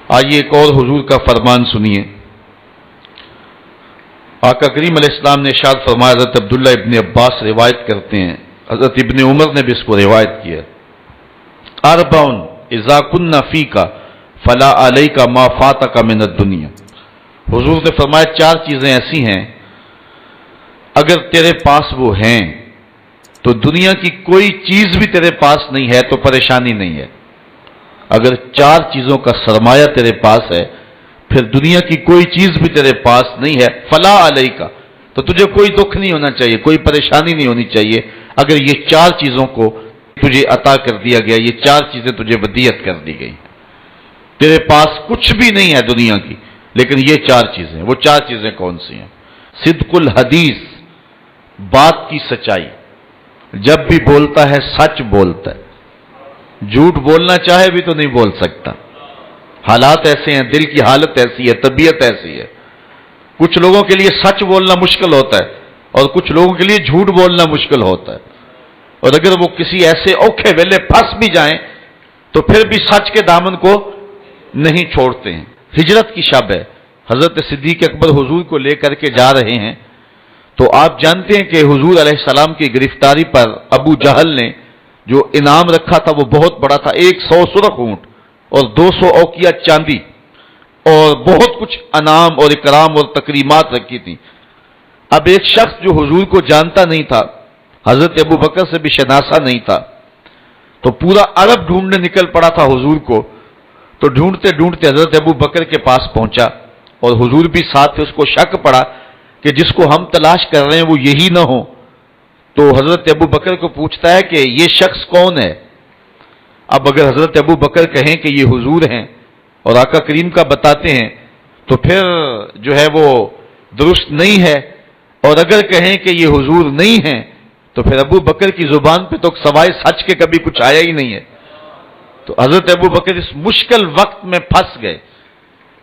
آئیے ایک اور حضور کا فرمان سنیے۔ آقا کریم علیہ السلام نے ارشاد فرمایا، حضرت عبداللہ ابن عباس روایت کرتے ہیں، حضرت ابن عمر نے بھی اس کو روایت کیا، اربعٌ اذا كنا فيك فلا عليك ما فاتك من الدنيا۔ حضور نے فرمایا چار چیزیں ایسی ہیں اگر تیرے پاس وہ ہیں تو دنیا کی کوئی چیز بھی تیرے پاس نہیں ہے تو پریشانی نہیں ہے۔ اگر چار چیزوں کا سرمایہ تیرے پاس ہے پھر دنیا کی کوئی چیز بھی تیرے پاس نہیں ہے، فلا علیک، تو تجھے کوئی دکھ نہیں ہونا چاہیے، کوئی پریشانی نہیں ہونی چاہیے اگر یہ چار چیزوں کو تجھے عطا کر دیا گیا، یہ چار چیزیں تجھے ودیعت کر دی گئی۔ تیرے پاس کچھ بھی نہیں ہے دنیا کی لیکن یہ چار چیزیں، وہ چار چیزیں کون سی ہیں؟ صدق الحدیث، بات کی سچائی، جب بھی بولتا ہے سچ بولتا ہے، جھوٹ بولنا چاہے بھی تو نہیں بول سکتا، حالات ایسے ہیں، دل کی حالت ایسی ہے، طبیعت ایسی ہے، کچھ لوگوں کے لیے سچ بولنا مشکل ہوتا ہے اور کچھ لوگوں کے لیے جھوٹ بولنا مشکل ہوتا ہے، اور اگر وہ کسی ایسے اوکھے ویلے پھنس بھی جائیں تو پھر بھی سچ کے دامن کو نہیں چھوڑتے ہیں۔ ہجرت کی شب ہے، حضرت صدیق اکبر حضور کو لے کر کے جا رہے ہیں، تو آپ جانتے ہیں کہ حضور علیہ السلام کی گرفتاری پر ابو جہل نے جو انعام رکھا تھا وہ بہت بڑا تھا، 100 سرخ اونٹ اور 200 اوقیہ چاندی اور بہت کچھ انعام اور اکرام اور تکریمات رکھی تھی۔ اب ایک شخص جو حضور کو جانتا نہیں تھا، حضرت ابو بکر سے بھی شناسا نہیں تھا، تو پورا عرب ڈھونڈنے نکل پڑا تھا حضور کو، تو ڈھونڈتے ڈھونڈتے حضرت ابو بکر کے پاس پہنچا اور حضور بھی ساتھ تھے، اس کو شک پڑا کہ جس کو ہم تلاش کر رہے ہیں وہ یہی نہ ہو، تو حضرت ابو بکر کو پوچھتا ہے کہ یہ شخص کون ہے؟ اب اگر حضرت ابو بکر کہیں کہ یہ حضور ہیں اور آقا کریم کا بتاتے ہیں تو پھر جو ہے وہ درست نہیں ہے، اور اگر کہیں کہ یہ حضور نہیں ہیں تو پھر ابو بکر کی زبان پہ تو سوائے سچ کے کبھی کچھ آیا ہی نہیں ہے۔ تو حضرت ابو بکر اس مشکل وقت میں پھنس گئے،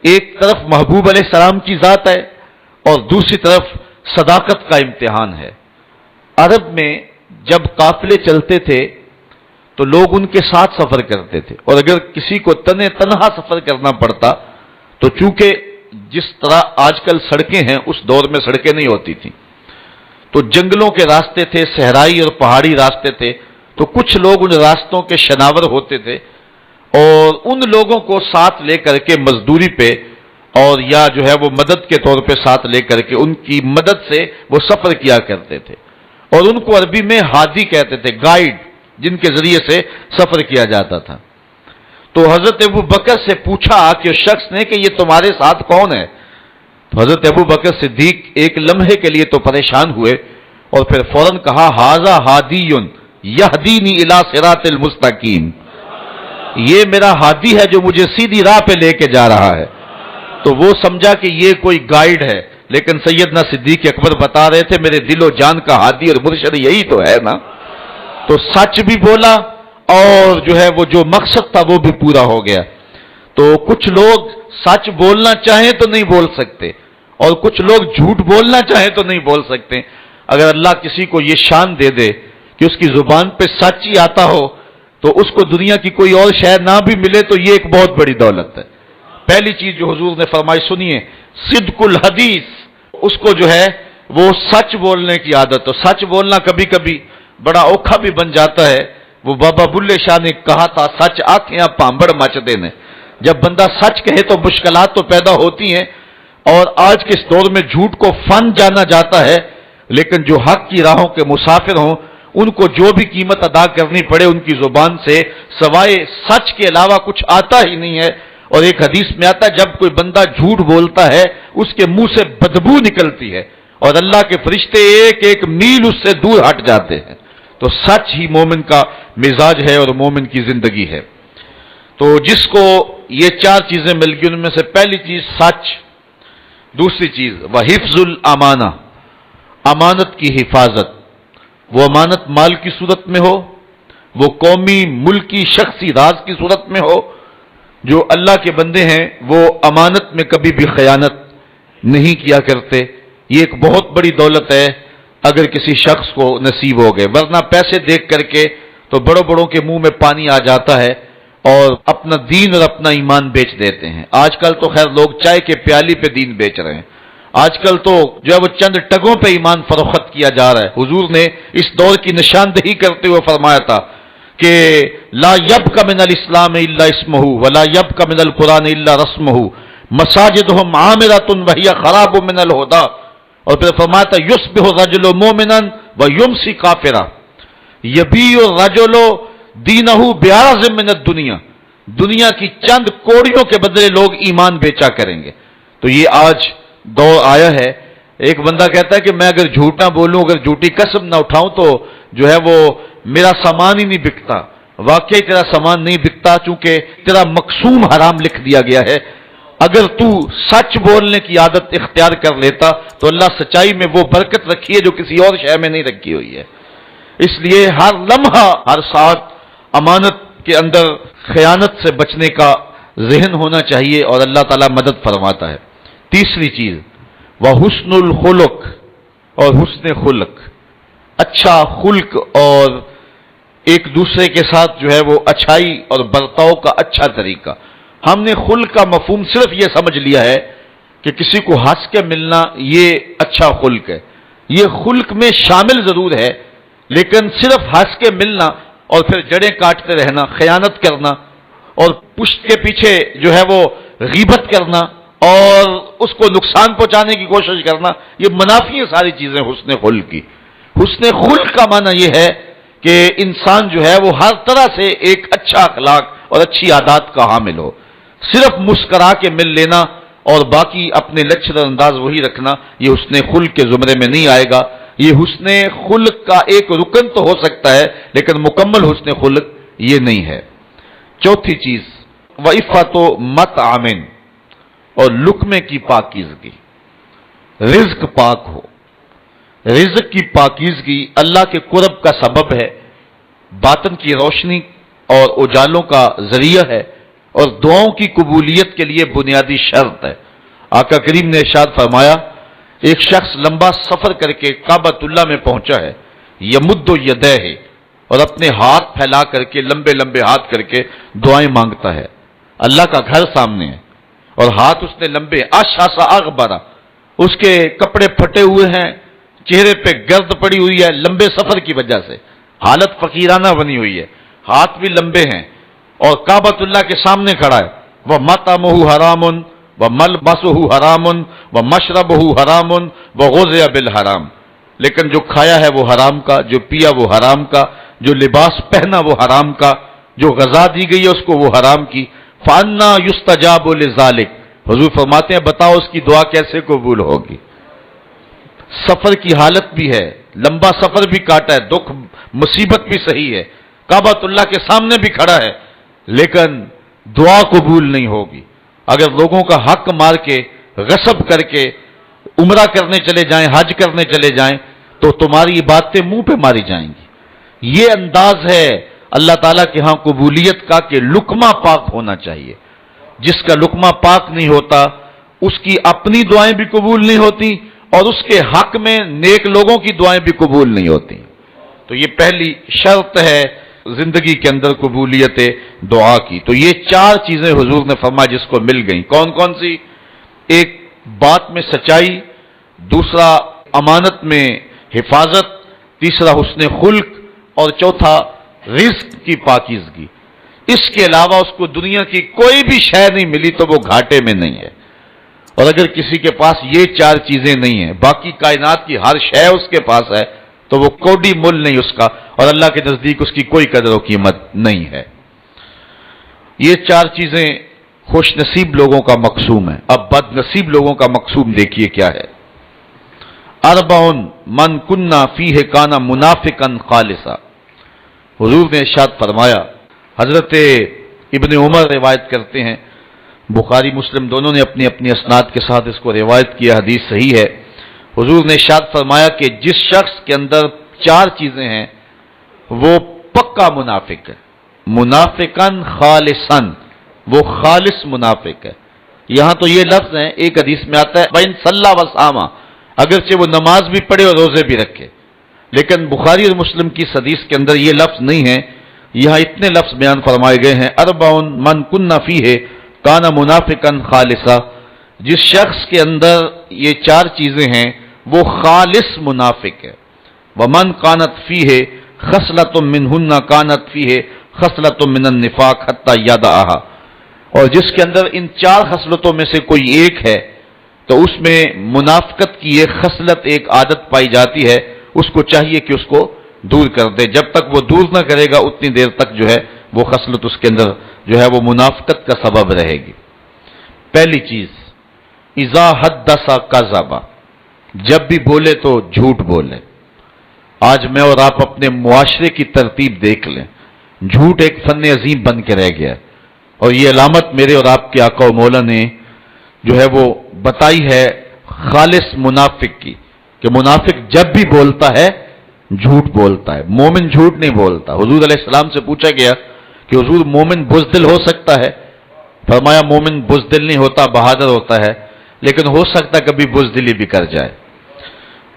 ایک طرف محبوب علیہ السلام کی ذات ہے اور دوسری طرف صداقت کا امتحان ہے۔ عرب میں جب قافلے چلتے تھے تو لوگ ان کے ساتھ سفر کرتے تھے، اور اگر کسی کو تنہا سفر کرنا پڑتا تو چونکہ جس طرح آج کل سڑکیں ہیں اس دور میں سڑکیں نہیں ہوتی تھیں، تو جنگلوں کے راستے تھے، صحرائی اور پہاڑی راستے تھے، تو کچھ لوگ ان راستوں کے شناور ہوتے تھے اور ان لوگوں کو ساتھ لے کر کے مزدوری پہ اور یا جو ہے وہ مدد کے طور پہ ساتھ لے کر کے ان کی مدد سے وہ سفر کیا کرتے تھے، اور ان کو عربی میں ہادی کہتے تھے، گائیڈ جن کے ذریعے سے سفر کیا جاتا تھا۔ تو حضرت ابو بکر سے پوچھا کہ اس شخص نے کہ یہ تمہارے ساتھ کون ہے؟ تو حضرت ابو بکر صدیق ایک لمحے کے لیے تو پریشان ہوئے اور پھر فوراً کہا، ھذا ھادی یہدینی الی صراط المستقیم، یہ میرا ہادی ہے جو مجھے سیدھی راہ پہ لے کے جا رہا ہے۔ تو وہ سمجھا کہ یہ کوئی گائیڈ ہے، لیکن سیدنا صدیق اکبر بتا رہے تھے میرے دل و جان کا ہادی اور مرشد یہی تو ہے نا۔ تو سچ بھی بولا اور جو ہے وہ جو مقصد تھا وہ بھی پورا ہو گیا۔ تو کچھ لوگ سچ بولنا چاہیں تو نہیں بول سکتے اور کچھ لوگ جھوٹ بولنا چاہیں تو نہیں بول سکتے۔ اگر اللہ کسی کو یہ شان دے دے کہ اس کی زبان پہ سچ ہی آتا ہو تو اس کو دنیا کی کوئی اور شے نہ بھی ملے تو یہ ایک بہت بڑی دولت ہے۔ پہلی چیز جو حضور نے فرمائی سنیے، صدق الحدیث، اس کو جو ہے وہ سچ بولنے کی عادت ہو۔ سچ بولنا کبھی کبھی بڑا اوکھا بھی بن جاتا ہے۔ وہ بابا بلے شاہ نے کہا تھا، سچ آنکھیں پامبڑ مچ دینے، جب بندہ سچ کہے تو مشکلات تو پیدا ہوتی ہیں، اور آج کے اس دور میں جھوٹ کو فن جانا جاتا ہے، لیکن جو حق کی راہوں کے مسافر ہوں ان کو جو بھی قیمت ادا کرنی پڑے ان کی زبان سے سوائے سچ کے علاوہ کچھ آتا ہی نہیں ہے۔ اور ایک حدیث میں آتا ہے جب کوئی بندہ جھوٹ بولتا ہے اس کے منہ سے بدبو نکلتی ہے اور اللہ کے فرشتے ایک ایک میل اس سے دور ہٹ جاتے ہیں۔ تو سچ ہی مومن کا مزاج ہے اور مومن کی زندگی ہے۔ تو جس کو یہ چار چیزیں مل گئی ان میں سے پہلی چیز سچ، دوسری چیز وحفظ الامانہ، امانت کی حفاظت، وہ امانت مال کی صورت میں ہو، وہ قومی ملکی شخصی راز کی صورت میں ہو۔ جو اللہ کے بندے ہیں وہ امانت میں کبھی بھی خیانت نہیں کیا کرتے، یہ ایک بہت بڑی دولت ہے اگر کسی شخص کو نصیب ہو گئے، ورنہ پیسے دیکھ کر کے تو بڑوں بڑوں کے منہ میں پانی آ جاتا ہے اور اپنا دین اور اپنا ایمان بیچ دیتے ہیں۔ آج کل تو خیر لوگ چائے کے پیالی پہ دین بیچ رہے ہیں، آج کل تو جو ہے وہ چند ٹگوں پہ ایمان فروخت کیا جا رہا ہے۔ حضور نے اس دور کی نشاندہی کرتے ہوئے فرمایا تھا کہ لا یبق من الاسلام الا اسمہ ولا یبق من القرآن الا رسمہ مساجدہم عامرۃ وہی خراب من الہدی، اور پھر فرمایا تھا یصبح الرجل مؤمنا ویمسی کافرا یبیع الرجل دینہ بعرض من الدنیا، دنیا کی چند کوڑیوں کے بدلے لوگ ایمان بیچا کریں گے۔ تو یہ آج دور آیا ہے۔ ایک بندہ کہتا ہے کہ میں اگر جھوٹ نہ بولوں، اگر جھوٹی قسم نہ اٹھاؤں تو جو ہے وہ میرا سامان ہی نہیں بکتا۔ واقعی تیرا سامان نہیں بکتا، چونکہ تیرا مقسوم حرام لکھ دیا گیا ہے۔ اگر تو سچ بولنے کی عادت اختیار کر لیتا تو اللہ سچائی میں وہ برکت رکھی ہے جو کسی اور شے میں نہیں رکھی ہوئی ہے۔ اس لیے ہر لمحہ ہر ساتھ امانت کے اندر خیانت سے بچنے کا ذہن ہونا چاہیے، اور اللہ تعالیٰ مدد فرماتا ہے۔ تیسری چیز وحسن الخلق، اور حسن خلق، اچھا خلق اور ایک دوسرے کے ساتھ جو ہے وہ اچھائی اور برتاؤ کا اچھا طریقہ۔ ہم نے خلق کا مفہوم صرف یہ سمجھ لیا ہے کہ کسی کو ہنس کے ملنا یہ اچھا خلق ہے، یہ خلق میں شامل ضرور ہے، لیکن صرف ہنس کے ملنا اور پھر جڑیں کاٹتے رہنا، خیانت کرنا اور پشت کے پیچھے جو ہے وہ غیبت کرنا اور اس کو نقصان پہنچانے کی کوشش کرنا، یہ منافی ہیں ساری چیزیں حسن خلق کی۔ حسن خلق کا معنی یہ ہے کہ انسان جو ہے وہ ہر طرح سے ایک اچھا اخلاق اور اچھی عادات کا حامل ہو۔ صرف مسکرا کے مل لینا اور باقی اپنے لچھدر انداز وہی رکھنا یہ حسن خلق کے زمرے میں نہیں آئے گا۔ یہ حسن خلق کا ایک رکن تو ہو سکتا ہے لیکن مکمل حسن خلق یہ نہیں ہے۔ چوتھی چیز وعفت مطعم، اور لقمے کی پاکیزگی، رزق پاک ہو۔ رزق کی پاکیزگی اللہ کے قرب کا سبب ہے، باطن کی روشنی اور اجالوں کا ذریعہ ہے، اور دعاؤں کی قبولیت کے لیے بنیادی شرط ہے۔ آقا کریم نے ارشاد فرمایا ایک شخص لمبا سفر کر کے کعبۃ اللہ میں پہنچا ہے، یمد یدہ ہے، اور اپنے ہاتھ پھیلا کر کے لمبے لمبے ہاتھ کر کے دعائیں مانگتا ہے۔ اللہ کا گھر سامنے ہے اور ہاتھ اس نے لمبے اشعث اغبرا، اس کے کپڑے پھٹے ہوئے ہیں، چہرے پہ گرد پڑی ہوئی ہے لمبے سفر کی وجہ سے، حالت فقیرانہ بنی ہوئی ہے، ہاتھ بھی لمبے ہیں اور کعبۃ اللہ کے سامنے کھڑا ہے۔ وہ مطعمہ حرام و ملبسہ حرام و مشربہ حرام و غذی بالحرام، لیکن جو کھایا ہے وہ حرام کا، جو پیا وہ حرام کا، جو لباس پہنا وہ حرام کا، جو غذا دی گئی ہے اس کو وہ حرام کی۔ فَأَنَّا يُسْتَجَابُ لِذَلِكَ، حضور فرماتے ہیں بتاؤ اس کی دعا کیسے قبول ہوگی۔ سفر کی حالت بھی ہے، لمبا سفر بھی کاٹا ہے، دکھ مصیبت بھی صحیح ہے، کعبۃ اللہ کے سامنے بھی کھڑا ہے، لیکن دعا قبول نہیں ہوگی۔ اگر لوگوں کا حق مار کے غصب کر کے عمرہ کرنے چلے جائیں، حج کرنے چلے جائیں تو تمہاری باتیں منہ پہ ماری جائیں گی۔ یہ انداز ہے اللہ تعالیٰ کے ہاں قبولیت کا کہ لقمہ پاک ہونا چاہیے۔ جس کا لقمہ پاک نہیں ہوتا اس کی اپنی دعائیں بھی قبول نہیں ہوتی اور اس کے حق میں نیک لوگوں کی دعائیں بھی قبول نہیں ہوتی۔ تو یہ پہلی شرط ہے زندگی کے اندر قبولیت دعا کی۔ تو یہ چار چیزیں حضور نے فرمایا جس کو مل گئیں، کون کون سی؟ ایک بات میں سچائی، دوسرا امانت میں حفاظت، تیسرا حسن خلق، اور چوتھا رزق کی پاکیزگی۔ اس کے علاوہ اس کو دنیا کی کوئی بھی شے نہیں ملی تو وہ گھاٹے میں نہیں ہے، اور اگر کسی کے پاس یہ چار چیزیں نہیں ہیں، باقی کائنات کی ہر شے اس کے پاس ہے تو وہ کوڑی مول نہیں اس کا، اور اللہ کے نزدیک اس کی کوئی قدر و قیمت نہیں ہے۔ یہ چار چیزیں خوش نصیب لوگوں کا مقسوم ہے۔ اب بد نصیب لوگوں کا مقسوم دیکھیے کیا ہے۔ اربعن من کنا فیہ کان منافقا خالصا، حضور نے ارشاد فرمایا، حضرت ابن عمر روایت کرتے ہیں، بخاری مسلم دونوں نے اپنی اپنی اسناد کے ساتھ اس کو روایت کیا، حدیث صحیح ہے۔ حضور نے ارشاد فرمایا کہ جس شخص کے اندر چار چیزیں ہیں وہ پکا منافق ہے، منافقاً خالصاً، وہ خالص منافق ہے۔ یہاں تو یہ لفظ ہیں، ایک حدیث میں آتا ہے بین صلی وسامہ، اگرچہ وہ نماز بھی پڑھے اور روزے بھی رکھے، لیکن بخاری اور مسلم کی حدیث کے اندر یہ لفظ نہیں ہے۔ یہاں اتنے لفظ بیان فرمائے گئے ہیں، اربعن من کن فیہ کان منافقا خالصا، جس شخص کے اندر یہ چار چیزیں ہیں وہ خالص منافق ہے۔ ومن کانت فیہ خصلۃ منہن کانت فیہ خصلۃ من النفاق حتی یدعها، اور جس کے اندر ان چار خصلتوں میں سے کوئی ایک ہے تو اس میں منافقت کی ایک خصلت، ایک عادت پائی جاتی ہے، اس کو چاہیے کہ اس کو دور کر دے۔ جب تک وہ دور نہ کرے گا اتنی دیر تک جو ہے وہ خصلت اس کے اندر جو ہے وہ منافقت کا سبب رہے گی۔ پہلی چیز، اذا حدث کذب، جب بھی بولے تو جھوٹ بولے۔ آج میں اور آپ اپنے معاشرے کی ترتیب دیکھ لیں، جھوٹ ایک فن عظیم بن کے رہ گیا، اور یہ علامت میرے اور آپ کے آقا و مولا نے جو ہے وہ بتائی ہے خالص منافق کی، کہ منافق جب بھی بولتا ہے جھوٹ بولتا ہے، مومن جھوٹ نہیں بولتا۔ حضور علیہ السلام سے پوچھا گیا کہ حضور مومن بزدل ہو سکتا ہے؟ فرمایا مومن بزدل نہیں ہوتا، بہادر ہوتا ہے، لیکن ہو سکتا ہے کبھی بزدلی بھی کر جائے۔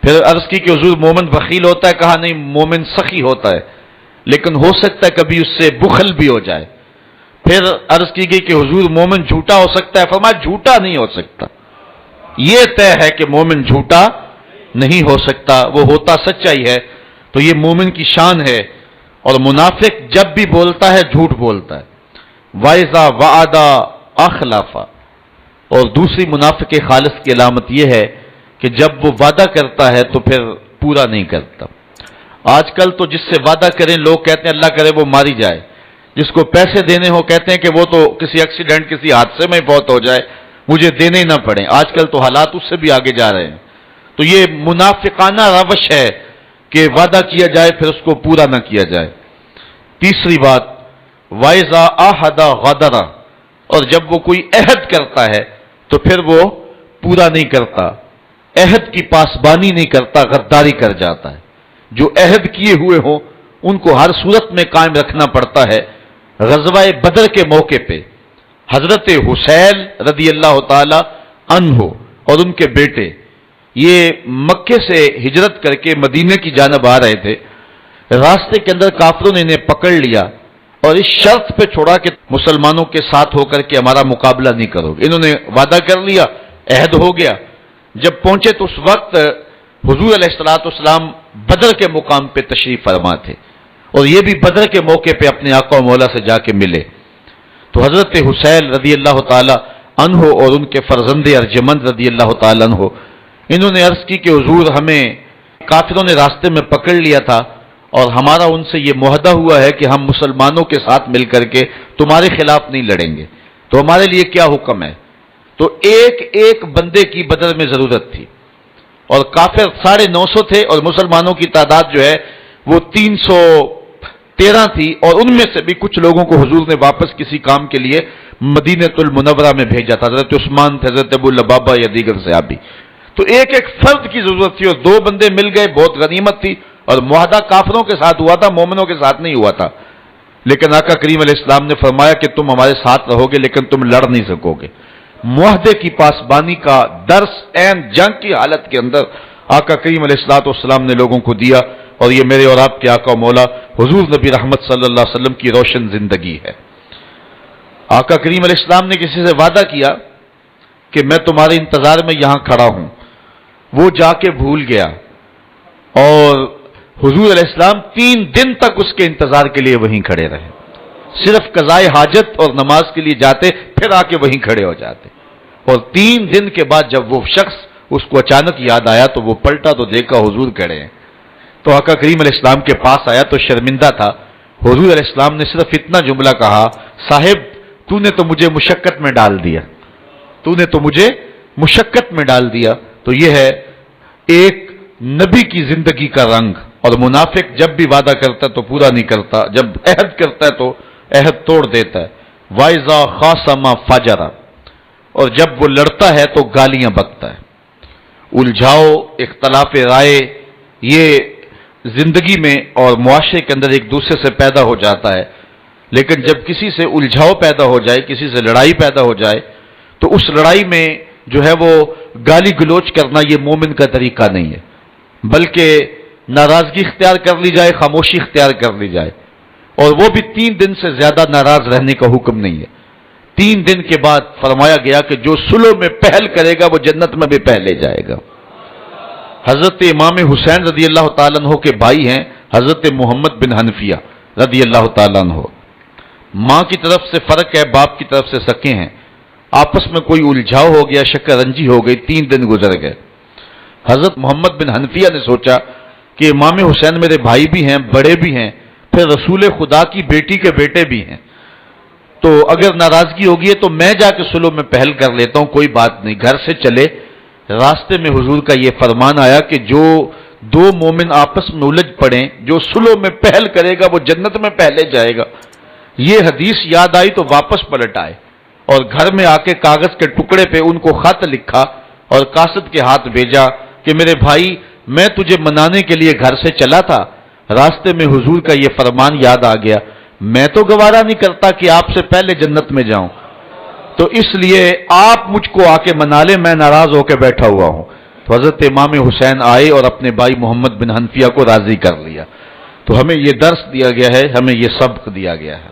پھر عرض کی کہ حضور مومن بخیل ہوتا ہے؟ کہا نہیں، مومن سخی ہوتا ہے، لیکن ہو سکتا ہے کبھی اس سے بخل بھی ہو جائے۔ پھر عرض کی گئی کہ حضور مومن جھوٹا ہو سکتا ہے؟ فرمایا جھوٹا نہیں ہو سکتا، یہ طے ہے کہ مومن جھوٹا نہیں ہو سکتا، وہ ہوتا سچائی ہے۔ تو یہ مومن کی شان ہے، اور منافق جب بھی بولتا ہے جھوٹ بولتا ہے۔ وَإِذَا وَعَدَ أَخْلَفَ، اور دوسری منافق خالص کی علامت یہ ہے کہ جب وہ وعدہ کرتا ہے تو پھر پورا نہیں کرتا۔ آج کل تو جس سے وعدہ کریں لوگ کہتے ہیں اللہ کرے وہ ماری جائے، جس کو پیسے دینے ہو کہتے ہیں کہ وہ تو کسی ایکسیڈنٹ کسی حادثے میں فوت ہو جائے، مجھے دینے ہی نہ پڑیں۔ آج کل تو حالات اس سے بھی آگے جا رہے ہیں۔ تو یہ منافقانہ روش ہے کہ وعدہ کیا جائے پھر اس کو پورا نہ کیا جائے۔ تیسری بات، وَإِذَا عَاهَدَ غَدَرَ، اور جب وہ کوئی عہد کرتا ہے تو پھر وہ پورا نہیں کرتا، عہد کی پاسبانی نہیں کرتا، غداری کر جاتا ہے۔ جو عہد کیے ہوئے ہوں ان کو ہر صورت میں قائم رکھنا پڑتا ہے۔ غزوہ بدر کے موقع پہ حضرت حسین رضی اللہ تعالی عنہ اور ان کے بیٹے یہ مکے سے ہجرت کر کے مدینے کی جانب آ رہے تھے۔ راستے کے اندر کافروں نے انہیں پکڑ لیا اور اس شرط پہ چھوڑا کہ مسلمانوں کے ساتھ ہو کر کے ہمارا مقابلہ نہیں کرو گے۔ انہوں نے وعدہ کر لیا، عہد ہو گیا۔ جب پہنچے تو اس وقت حضور علیہ السلام بدر کے مقام پہ تشریف فرما تھے، اور یہ بھی بدر کے موقع پہ اپنے آقا و مولا سے جا کے ملے۔ تو حضرت حسین رضی اللہ تعالی عنہ اور ان کے فرزند ارجمند رضی اللہ تعالی عنہ انہوں نے عرض کی کہ حضور ہمیں کافروں نے راستے میں پکڑ لیا تھا، اور ہمارا ان سے یہ معاہدہ ہوا ہے کہ ہم مسلمانوں کے ساتھ مل کر کے تمہارے خلاف نہیں لڑیں گے، تو ہمارے لیے کیا حکم ہے؟ تو ایک ایک بندے کی بدر میں ضرورت تھی، اور کافر 950 تھے اور مسلمانوں کی تعداد جو ہے وہ 313 تھی، اور ان میں سے بھی کچھ لوگوں کو حضور نے واپس کسی کام کے لیے مدینہ المنورہ میں بھیجا تھا، حضرت عثمان تھے، حضرت ابو لبابہ یا دیگر صحابی۔ تو ایک ایک فرد کی ضرورت تھی، اور 2 بندے مل گئے، بہت غنیمت تھی، اور معاہدہ کافروں کے ساتھ ہوا تھا، مومنوں کے ساتھ نہیں ہوا تھا۔ لیکن آقا کریم علیہ السلام نے فرمایا کہ تم ہمارے ساتھ رہو گے لیکن تم لڑ نہیں سکو گے۔ معاہدے کی پاسبانی کا درس عین جنگ کی حالت کے اندر آقا کریم علیہ السلام نے لوگوں کو دیا، اور یہ میرے اور آپ کے آقا و مولا حضور نبی رحمت صلی اللہ علیہ وسلم کی روشن زندگی ہے۔ آقا کریم علیہ السلام نے کسی سے وعدہ کیا کہ میں تمہارے انتظار میں یہاں کھڑا ہوں، وہ جا کے بھول گیا، اور حضور علیہ السلام 3 دن تک اس کے انتظار کے لیے وہیں کھڑے رہے، صرف قضائے حاجت اور نماز کے لیے جاتے، پھر آ کے وہیں کھڑے ہو جاتے، اور 3 دن کے بعد جب وہ شخص اس کو اچانک یاد آیا تو وہ پلٹا تو دیکھا حضور کھڑے ہیں۔ تو آقا کریم علیہ السلام کے پاس آیا تو شرمندہ تھا۔ حضور علیہ السلام نے صرف اتنا جملہ کہا، صاحب تو نے تو مجھے مشقت میں ڈال دیا، تو نے تو مجھے مشقت میں ڈال دیا۔ تو یہ ہے ایک نبی کی زندگی کا رنگ، اور منافق جب بھی وعدہ کرتا ہے تو پورا نہیں کرتا، جب عہد کرتا ہے تو عہد توڑ دیتا ہے۔ وَإِذَا خَاصَمَ فَجَرَ، اور جب وہ لڑتا ہے تو گالیاں بکتا ہے۔ الجھاؤ، اختلاف رائے، یہ زندگی میں اور معاشرے کے اندر ایک دوسرے سے پیدا ہو جاتا ہے، لیکن جب کسی سے الجھاؤ پیدا ہو جائے، کسی سے لڑائی پیدا ہو جائے، تو اس لڑائی میں جو ہے وہ گالی گلوچ کرنا یہ مومن کا طریقہ نہیں ہے، بلکہ ناراضگی اختیار کر لی جائے، خاموشی اختیار کر لی جائے۔ اور وہ بھی 3 دن سے زیادہ ناراض رہنے کا حکم نہیں ہے. 3 دن کے بعد فرمایا گیا کہ جو صلح میں پہل کرے گا وہ جنت میں بھی پہلے جائے گا. حضرت امام حسین رضی اللہ تعالیٰ عنہ کے بھائی ہیں حضرت محمد بن حنفیہ رضی اللہ تعالیٰ عنہ. ماں کی طرف سے فرق ہے، باپ کی طرف سے سکے ہیں. آپس میں کوئی الجھاؤ ہو گیا، شکرنجی ہو گئی، 3 دن گزر گئے. حضرت محمد بن حنفیہ نے سوچا کہ امام حسین میرے بھائی بھی ہیں، بڑے بھی ہیں، پھر رسول خدا کی بیٹی کے بیٹے بھی ہیں، تو اگر ناراضگی ہوگی تو میں جا کے صلح میں پہل کر لیتا ہوں، کوئی بات نہیں. گھر سے چلے، راستے میں حضور کا یہ فرمان آیا کہ جو 2 مومن آپس میں الجھ پڑیں، جو صلح میں پہل کرے گا وہ جنت میں پہلے جائے گا. یہ حدیث یاد آئی تو واپس پلٹ آئے اور گھر میں آ کے کاغذ کے ٹکڑے پہ ان کو خط لکھا اور قاصد کے ہاتھ بھیجا کہ میرے بھائی، میں تجھے منانے کے لیے گھر سے چلا تھا، راستے میں حضور کا یہ فرمان یاد آ گیا، میں تو گوارا نہیں کرتا کہ آپ سے پہلے جنت میں جاؤں، تو اس لیے آپ مجھ کو آ کے منا لیں، میں ناراض ہو کے بیٹھا ہوا ہوں. تو حضرت امام حسین آئے اور اپنے بھائی محمد بن حنفیہ کو راضی کر لیا. تو ہمیں یہ درس دیا گیا ہے، ہمیں یہ سبق دیا گیا ہے.